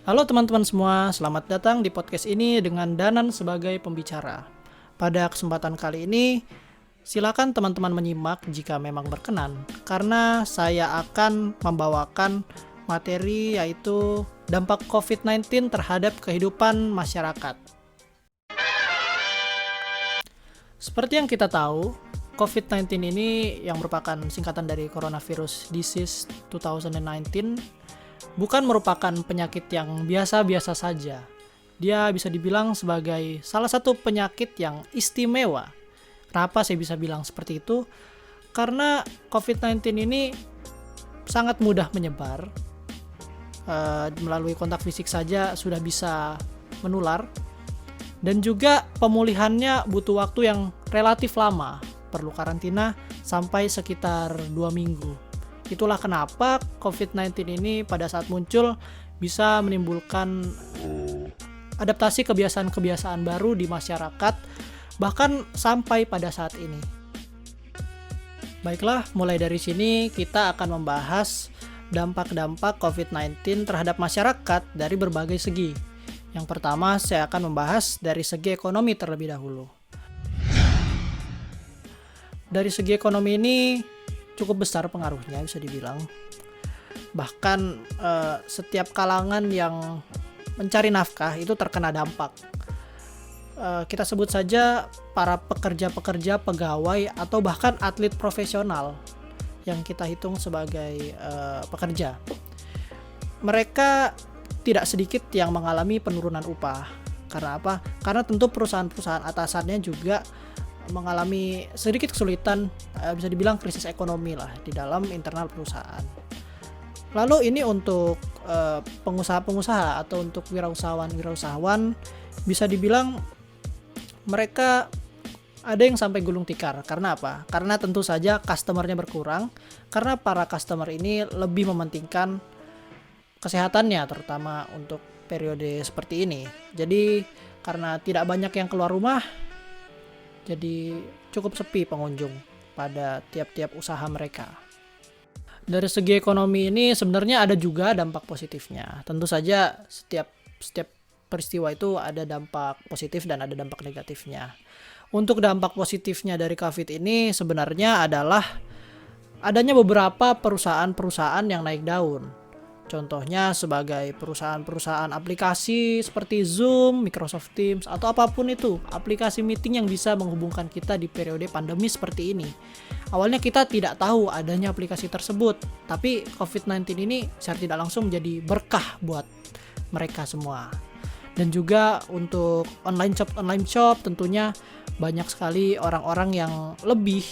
Halo teman-teman semua, selamat datang di podcast ini dengan Danan sebagai pembicara. Pada kesempatan kali ini, silakan teman-teman menyimak jika memang berkenan, karena saya akan membawakan materi yaitu dampak COVID-19 terhadap kehidupan masyarakat. Seperti yang kita tahu, COVID-19 ini yang merupakan singkatan dari Coronavirus Disease 2019 bukan merupakan penyakit yang biasa-biasa saja. Dia bisa dibilang sebagai salah satu penyakit yang istimewa. Kenapa saya bisa bilang seperti itu? Karena COVID-19 ini sangat mudah menyebar. Melalui kontak fisik saja sudah bisa menular. Dan juga pemulihannya butuh waktu yang relatif lama. Perlu karantina sampai sekitar 2 minggu. Itulah kenapa COVID-19 ini pada saat muncul bisa menimbulkan adaptasi kebiasaan-kebiasaan baru di masyarakat, bahkan sampai pada saat ini. Baiklah, mulai dari sini kita akan membahas dampak-dampak COVID-19 terhadap masyarakat dari berbagai segi. Yang pertama, saya akan membahas dari segi ekonomi terlebih dahulu. Dari segi ekonomi ini cukup besar pengaruhnya, bisa dibilang. Bahkan setiap kalangan yang mencari nafkah itu terkena dampak. Kita sebut saja para pekerja-pekerja, pegawai, atau bahkan atlet profesional yang kita hitung sebagai pekerja. Mereka tidak sedikit yang mengalami penurunan upah. Karena apa? Karena tentu perusahaan-perusahaan atasannya juga mengalami sedikit kesulitan, bisa dibilang krisis ekonomi lah di dalam internal perusahaan. Lalu ini untuk pengusaha-pengusaha atau untuk wirausahawan bisa dibilang mereka ada yang sampai gulung tikar. Karena apa? Karena tentu saja customernya berkurang, karena para customer ini lebih mementingkan kesehatannya, terutama untuk periode seperti ini. Jadi karena tidak banyak yang keluar rumah, jadi cukup sepi pengunjung pada tiap-tiap usaha mereka. Dari segi ekonomi ini sebenarnya ada juga dampak positifnya. Tentu saja setiap peristiwa itu ada dampak positif dan ada dampak negatifnya. Untuk dampak positifnya dari COVID ini sebenarnya adalah adanya beberapa perusahaan-perusahaan yang naik daun. Contohnya sebagai perusahaan-perusahaan aplikasi seperti Zoom, Microsoft Teams, atau apapun itu, aplikasi meeting yang bisa menghubungkan kita di periode pandemi seperti ini. Awalnya kita tidak tahu adanya aplikasi tersebut, tapi COVID-19 ini secara tidak langsung menjadi berkah buat mereka semua. Dan juga untuk online shop tentunya banyak sekali orang-orang yang lebih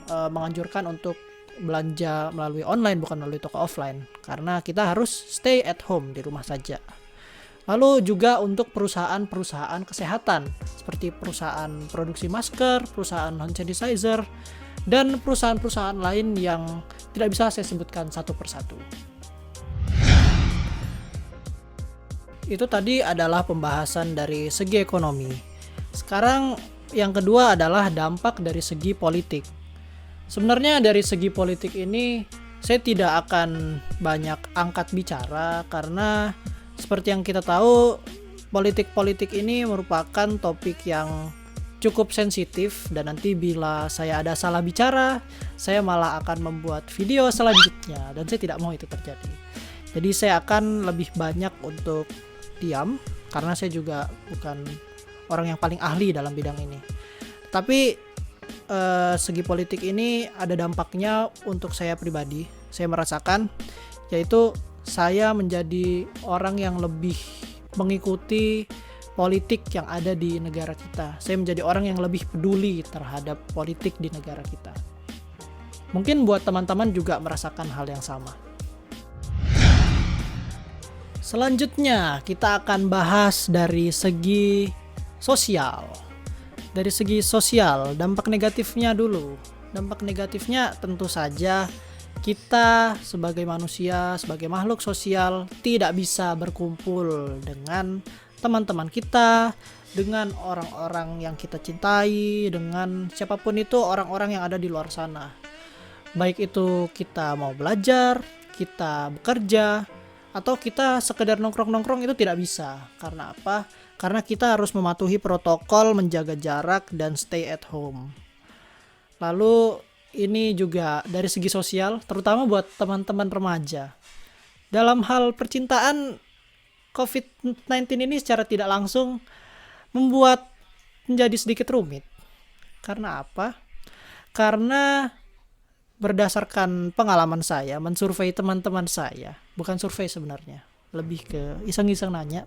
menganjurkan untuk belanja melalui online bukan melalui toko offline, karena kita harus stay at home, di rumah saja. Lalu juga untuk perusahaan-perusahaan kesehatan seperti perusahaan produksi masker, perusahaan hand sanitizer, dan perusahaan-perusahaan lain yang tidak bisa saya sebutkan satu persatu. Itu tadi adalah pembahasan dari segi ekonomi. Sekarang yang kedua adalah dampak dari segi politik. Sebenarnya dari segi politik ini saya tidak akan banyak angkat bicara, karena seperti yang kita tahu politik ini merupakan topik yang cukup sensitif, dan nanti bila saya ada salah bicara saya malah akan membuat video selanjutnya, dan saya tidak mau itu terjadi. Jadi saya akan lebih banyak untuk diam, karena saya juga bukan orang yang paling ahli dalam bidang ini. Tapi segi politik ini ada dampaknya untuk saya pribadi. Saya merasakan, yaitu saya menjadi orang yang lebih mengikuti politik yang ada di negara kita. Saya menjadi orang yang lebih peduli terhadap politik di negara kita. Mungkin buat teman-teman juga merasakan hal yang sama. Selanjutnya kita akan bahas dari segi sosial. Dari segi sosial, dampak negatifnya dulu. Dampak negatifnya tentu saja kita sebagai manusia, sebagai makhluk sosial tidak bisa berkumpul dengan teman-teman kita, dengan orang-orang yang kita cintai, dengan siapapun itu orang-orang yang ada di luar sana. Baik itu kita mau belajar, kita bekerja, atau kita sekedar nongkrong-nongkrong itu tidak bisa. Karena apa? Karena kita harus mematuhi protokol, menjaga jarak, dan stay at home. Lalu ini juga dari segi sosial, terutama buat teman-teman remaja. Dalam hal percintaan, COVID-19 ini secara tidak langsung membuat menjadi sedikit rumit. Karena apa? Karena berdasarkan pengalaman saya, mensurvei teman-teman saya, bukan survei sebenarnya, lebih ke iseng-iseng nanya.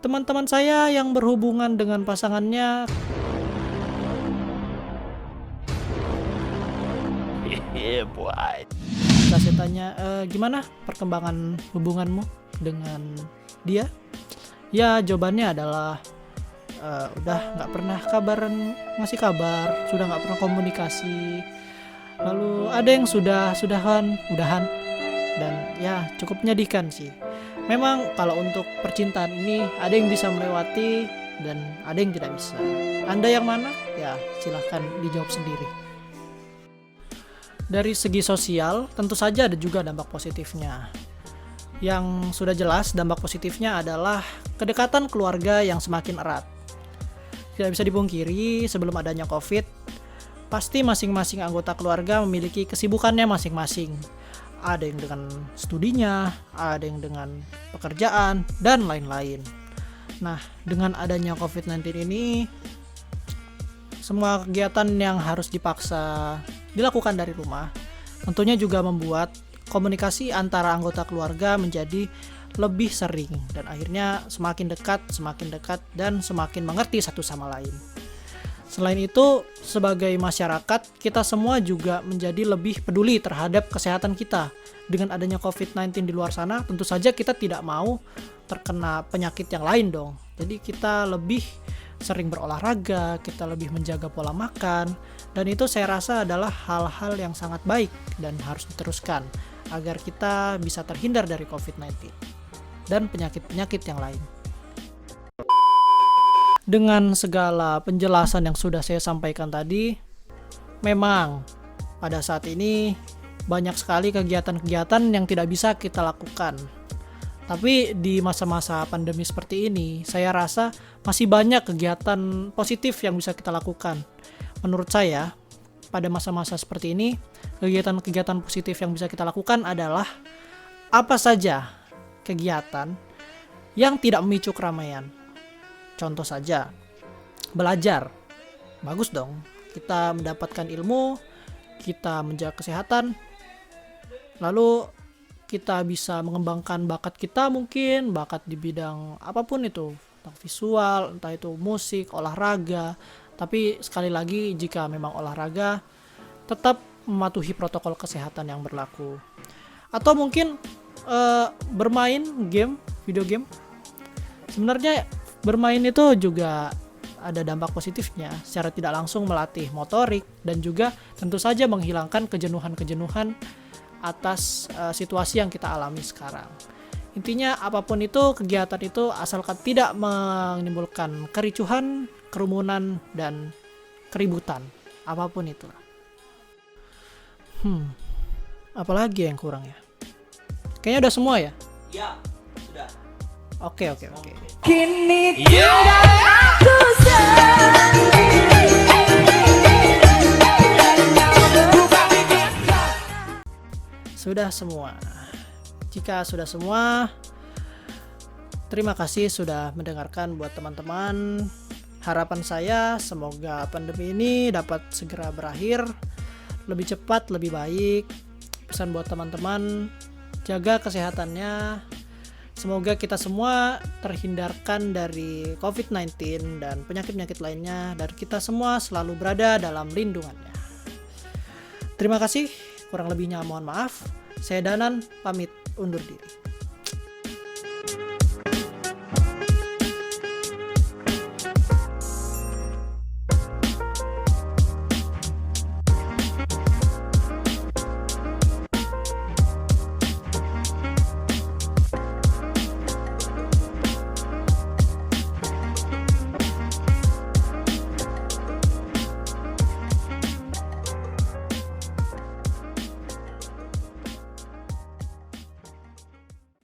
Teman-teman saya yang berhubungan dengan pasangannya saya tanya, gimana perkembangan hubunganmu dengan dia? Ya, jawabannya adalah udah nggak pernah ngasih kabar, sudah nggak pernah komunikasi. Lalu ada yang udahan, dan ya cukup menyedihkan sih. Memang kalau untuk percintaan ini ada yang bisa melewati dan ada yang tidak bisa. Anda yang mana? Ya silahkan dijawab sendiri. Dari segi sosial tentu saja ada juga dampak positifnya. Yang sudah jelas dampak positifnya adalah kedekatan keluarga yang semakin erat. Tidak bisa dipungkiri sebelum adanya COVID, pasti masing-masing anggota keluarga memiliki kesibukannya masing-masing. Ada yang dengan studinya, ada yang dengan pekerjaan, dan lain-lain. Nah, dengan adanya COVID-19 ini, semua kegiatan yang harus dipaksa dilakukan dari rumah, tentunya juga membuat komunikasi antara anggota keluarga menjadi lebih sering. Dan akhirnya semakin dekat, dan semakin mengerti satu sama lain. Selain itu, sebagai masyarakat, kita semua juga menjadi lebih peduli terhadap kesehatan kita. Dengan adanya COVID-19 di luar sana, tentu saja kita tidak mau terkena penyakit yang lain dong. Jadi kita lebih sering berolahraga, kita lebih menjaga pola makan, dan itu saya rasa adalah hal-hal yang sangat baik dan harus diteruskan agar kita bisa terhindar dari COVID-19 dan penyakit-penyakit yang lain. Dengan segala penjelasan yang sudah saya sampaikan tadi, memang pada saat ini banyak sekali kegiatan-kegiatan yang tidak bisa kita lakukan. Tapi di masa-masa pandemi seperti ini, saya rasa masih banyak kegiatan positif yang bisa kita lakukan. Menurut saya, pada masa-masa seperti ini, kegiatan-kegiatan positif yang bisa kita lakukan adalah apa saja kegiatan yang tidak memicu keramaian. Contoh saja, belajar. Bagus dong, kita mendapatkan ilmu, kita menjaga kesehatan, lalu kita bisa mengembangkan bakat kita, mungkin bakat di bidang apapun itu, entah visual, entah itu musik, olahraga. Tapi sekali lagi, jika memang olahraga, tetap mematuhi protokol kesehatan yang berlaku. Atau mungkin bermain game, video game. Sebenarnya bermain itu juga ada dampak positifnya, secara tidak langsung melatih motorik dan juga tentu saja menghilangkan kejenuhan-kejenuhan atas situasi yang kita alami sekarang. Intinya apapun itu, kegiatan itu asalkan tidak menimbulkan kericuhan, kerumunan, dan keributan. Apapun itulah. Apalagi yang kurang ya? Kayaknya udah semua ya? Ya, sudah. Oke. Kini tidak aku Sudah semua. Jika sudah semua, terima kasih sudah mendengarkan buat teman-teman. Harapan saya semoga pandemi ini dapat segera berakhir, lebih cepat, lebih baik. Pesan buat teman-teman, jaga kesehatannya. Semoga kita semua terhindarkan dari COVID-19 dan penyakit-penyakit lainnya, dan kita semua selalu berada dalam lindungannya. Terima kasih, kurang lebihnya mohon maaf. Saya Danan, pamit undur diri.